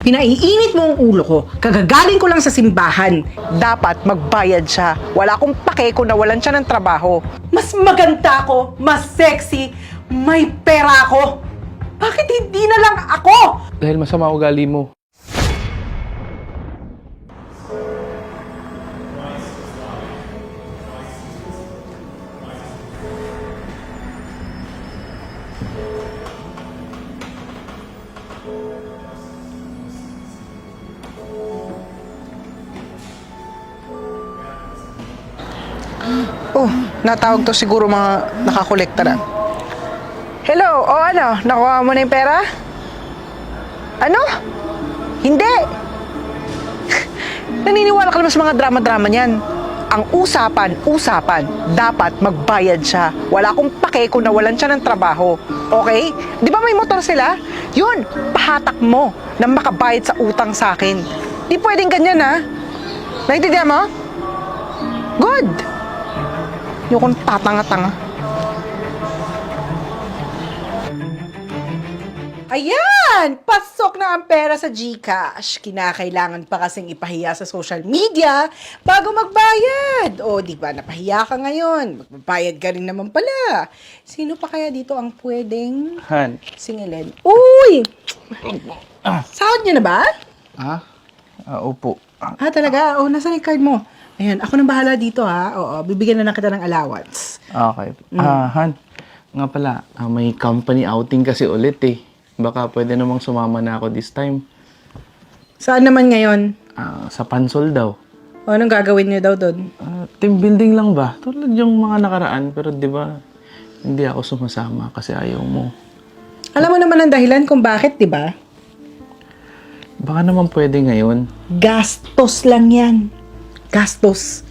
Pinaiinit mo ang ulo ko. Kagagaling ko lang sa simbahan. Dapat magbayad siya. Wala akong pake kung nawalan siya ng trabaho. Mas maganda ako, mas sexy, may pera ako. Bakit hindi na lang ako? Dahil masama ugali mo. Oh, natawag to siguro mga nakakolekta na. Hello, o ano? Nakuha mo na yung pera? Ano? Hindi! Naniniwala ka naman sa mga drama-drama niyan. Ang usapan, dapat magbayad siya. Wala akong pake kung nawalan siya ng trabaho. Okay? Di ba may motor sila? Yun, pahatak mo na makabayad sa utang sa akin. Di pwedeng ganyan, ha? Naintindihan mo? Good! Yung kung tatanga-tanga. Ayan! Pasok na ang pera sa GCash. Kinakailangan pa kasing ipahiya sa social media bago magbayad. O, di ba, napahiya ka ngayon. Magbabayad ka rin naman pala. Sino pa kaya dito ang pwedeng Han. singilin? Uy! Sahod niyo na ba? Opo. Talaga? O, nasaan yung card mo? Ayan, ako nang bahala dito, ha? Oo, bibigyan na kita ng allowance. Okay. Han. Nga pala, may company outing kasi ulit eh. Baka pwede namang sumama na ako this time. Saan naman ngayon? Sa Pansol daw. O, anong gagawin niyo daw doon? Team building lang ba? Tulad yung mga nakaraan. Pero di ba hindi ako sumasama kasi ayaw mo. Alam mo naman ang dahilan kung bakit, di ba? Baka naman pwede ngayon. Gastos lang yan. Gastos.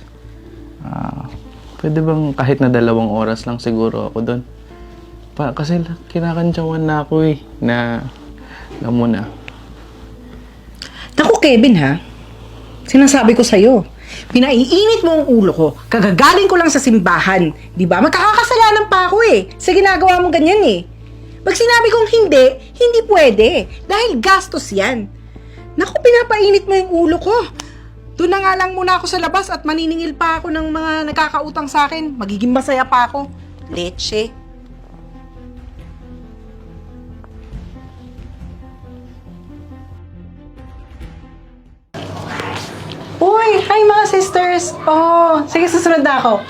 Pwede bang kahit na 2 oras lang siguro ako doon? Kasi kinakantsawan na ako eh. Na, alam mo na. Naku, Kevin, ha? Sinasabi ko sa'yo, pinaiinit mo ang ulo ko. Kagagaling ko lang sa simbahan. Di ba? Magkakasalanan pa ako eh. Sa ginagawa mo ganyan eh. Pag sinabi kong hindi, hindi pwede. Dahil gastos yan. Naku, pinapainit mo yung ulo ko. Doon na nga lang muna ako sa labas at maniningil pa ako ng mga nakakautang sa akin. Magiging masaya pa ako. Leche. Uy, hi mga sisters. Oh, sige, susunod na ako.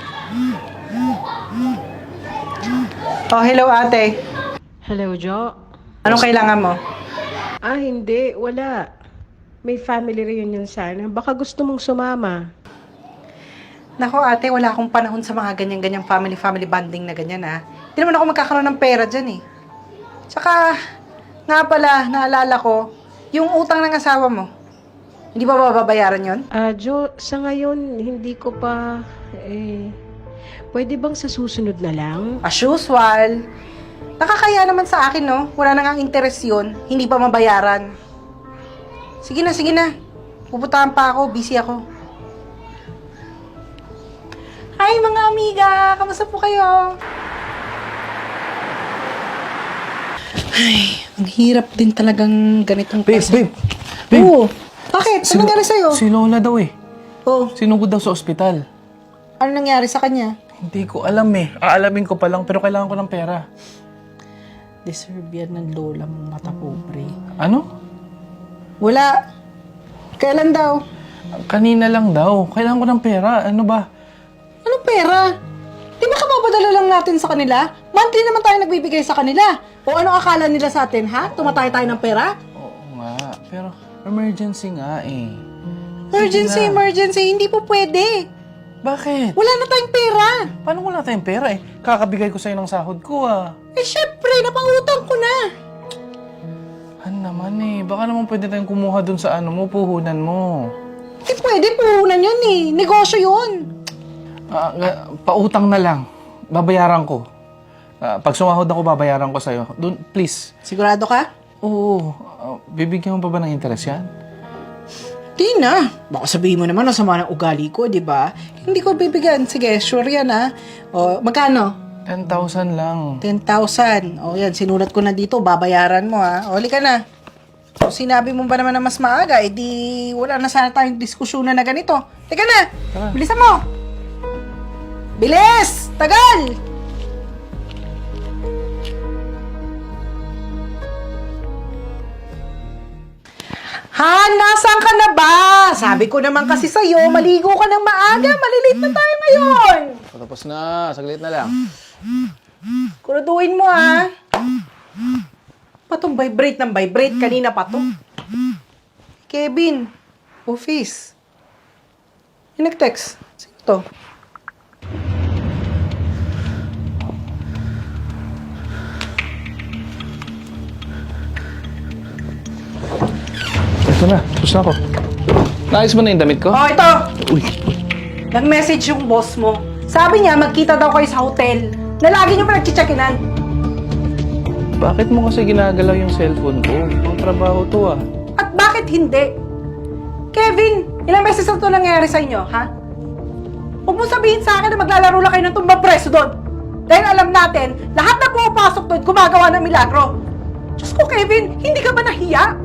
Oh, hello ate. Hello, Jo. Anong kailangan mo? Hindi. Wala. May family reunion sana. Baka gusto mong sumama. Nako ate, wala akong panahon sa mga ganyan-ganyang family bonding na ganyan ha. Hindi naman ako magkakaroon ng pera dyan eh. Tsaka, nga pala, naalala ko, yung utang ng asawa mo, hindi ba babayaran yon? Jo, sa ngayon, hindi ko pa, pwede bang sa susunod na lang? As usual, nakakaya naman sa akin no, wala nang ang interest yun, hindi pa mabayaran. Sige na. Pupuntahan pa ako, busy ako. Hi mga amiga, kamusta po kayo? Ay, ang hirap din talagang ganitong klase. Babe. Oo. Bakit? Ano nangyari sa'yo? Si Lola daw eh. Oh, Sinugod daw sa ospital. ano nangyari sa kanya? Hindi ko alam eh. Aalamin ko pa lang pero kailangan ko ng pera. Deserve yan ng lola mong mata pobre. Ano? Wala. Kailan daw? Kanina lang daw. Kailangan ko ng pera. Ano ba? Anong pera? Di ba kapapadala lang natin sa kanila? Monthly naman tayo nagbibigay sa kanila. O anong akala nila sa atin, ha? Tumatay tayo ng pera? Oo nga. Pero emergency nga eh. Emergency. Hindi po pwede. Bakit? Wala na tayong pera. Paano wala tayong pera eh? Kakabigay ko sa'yo ng sahod ko ah. Eh, syempre, napangutang ko na. Naman eh. Baka naman pwede tayong kumuha dun sa puhunan mo. Hindi pwede, puhunan yun eh. Negosyo yun. Pautang na lang. Babayaran ko. Pag sumahod ako, babayaran ko sa'yo. Dun, please. Sigurado ka? Oo. Bibigyan mo pa ba ng interest yan? Di na. Baka sabihin mo naman, nasama ng ugali ko, di ba? Hindi ko bibigyan. Sige, sure yan ha. O, magkano? 10,000 lang. 10,000. O yan, sinulat ko na dito. Babayaran mo ha. O, ka na. sinabi mo ba naman na mas maaga, di wala na sana tayong diskusyonan na ganito. Teka na, bilisan mo. Bilis! Tagal! Han, nasaan ka na ba? Sabi ko naman kasi sa'yo, maligo ka ng maaga. Malilate na tayo ngayon. Tapos na, saglit na lang. Kuruduin mo, ha? Patong vibrate ng vibrate. Kanina pa to. Kevin, office. Yung nag-text. Sino to? Ito na, tapos na ako. Naayos mo na yung damit ko? Oh, ito. Uy, Nag-message yung boss mo. Sabi niya, magkita daw kayo sa hotel. Na lagi niyo pa nagchichakinan. bakit mo kasi ginagalaw yung cellphone ko? Ang trabaho to ah. At bakit hindi? Kevin, ilang beses na ito nangyari sa inyo, ha? Huwag mo sabihin sa akin na maglalaro lang kayo ng tumbang preso doon. Dahil alam natin, lahat na pumapasok doon gumagawa ng milagro. Diyos ko, Kevin, hindi ka ba nahiya?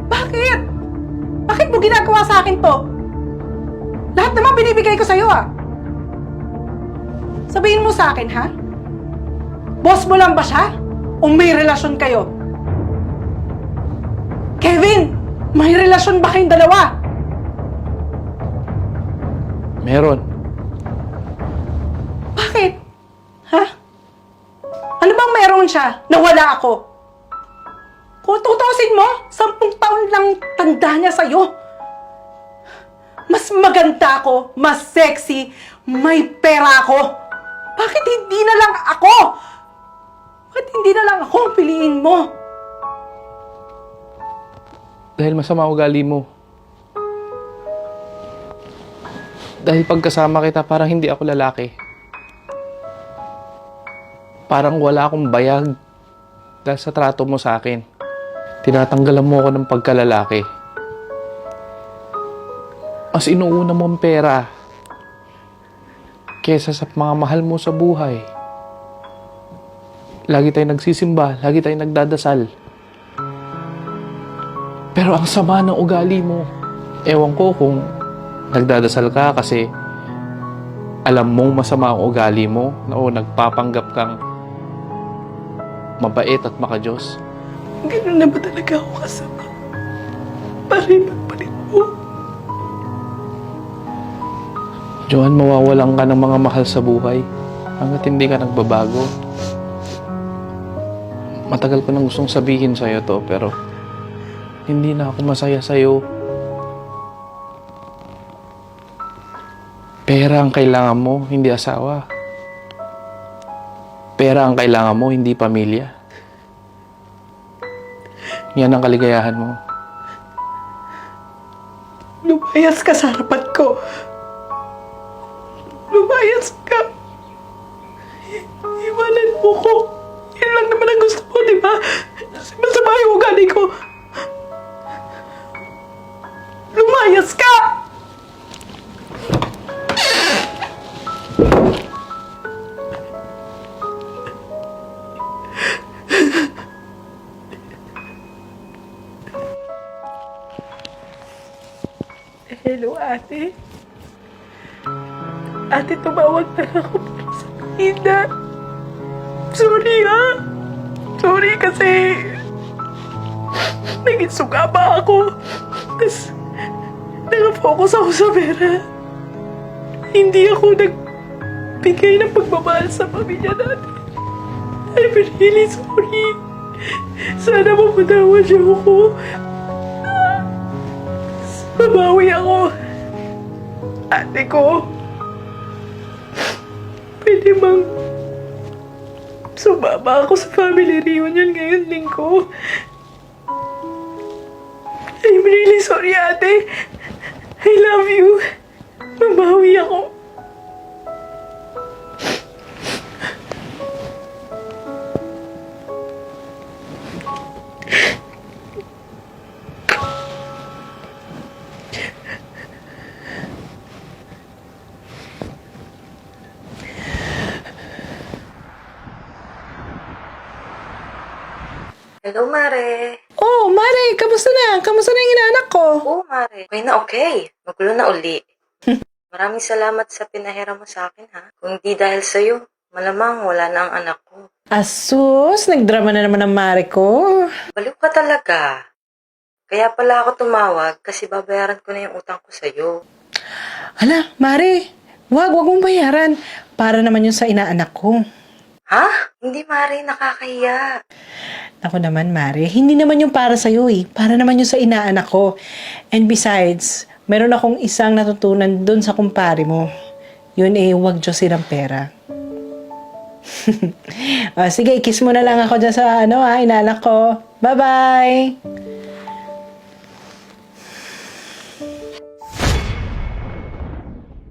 Bakit? Bakit mo ginagawa sa akin to? Lahat naman binibigay ko sa'yo, ah. Sabihin mo sa akin, ha? Boss mo lang ba siya? O may relasyon kayo? Kevin, may relasyon ba kayong dalawa? Meron. Bakit? Ha? Ano bang meron siya na wala ako? Kung tutusin mo, 10 taon lang tanda niya sa'yo. Mas maganda ako, mas sexy, may pera ako. Bakit hindi na lang ako? Bakit hindi na lang ako ang piliin mo? Dahil masama ugali mo. Dahil pagkasama kita, parang hindi ako lalaki. Parang wala akong bayag dahil sa trato mo sa akin. Tinatanggalan mo ako ng pagkalalaki. Mas inuuna mo ang pera kesa sa mga mahal mo sa buhay. Lagi tayong nagsisimba, lagi tayong nagdadasal. Pero ang sama ng ugali mo. Ewan ko kung nagdadasal ka kasi alam mong masama ang ugali mo o nagpapanggap kang mabait at makadiyos. Ganun na ba talaga ako kasama? Parin magpalit mo. Johan, mawawalan ka ng mga mahal sa buhay hanggat hindi ka nagbabago. Matagal ko nang gustong sabihin sa'yo to, pero hindi na ako masaya sa'yo. Pera ang kailangan mo, hindi asawa. Pera ang kailangan mo, hindi pamilya. Yan ang kaligayahan mo. Lumayas ka sa harapan ko. Lumayas ka. Iwanan mo ko. Yan lang naman ang gusto mo, di ba? Kasi masama yung ugali ko. Lumayas ka! Hello, ate. Ate, tumawag na ako para sa kanina. Sorry, ha? Sorry kasi naging sugaba ako. Tapos nag-focus ako sa pera. Hindi ako nagbigay ng pagmamahal sa pamilya natin. I'm really sorry. Sana mapatawad niyo ako. Babawi ako. Ate ko, pwede bang sumama ako sa family reunion ngayon linggo? I'm really sorry, ate. I love you. Babawi ako. Hello, Mare. Mare, kamusta na? Kamusta na yung inaanak ko? Oo, Mare. Okay na okay. Magulo na uli. Maraming salamat sa pinahira mo sa akin, ha? Kung di dahil sa'yo, malamang wala na ang anak ko. Asus, nagdrama na naman ang Mare ko. Baliw ka talaga. Kaya pala ako tumawag kasi babayaran ko na yung utang ko sa'yo. Hala, Mare, wag mong bayaran. Para naman yun sa inaanak ko. Ha? Hindi, Mare. Nakakahiya. Ako naman, Mare, hindi naman yung para sa'yo eh. Para naman yung sa inaanak ko. And besides, meron akong isang natutunan dun sa kumpare mo. Yun eh, huwag Diyosin ang pera. Sige, kiss mo na lang ako dyan sa inaanak ko. Bye-bye!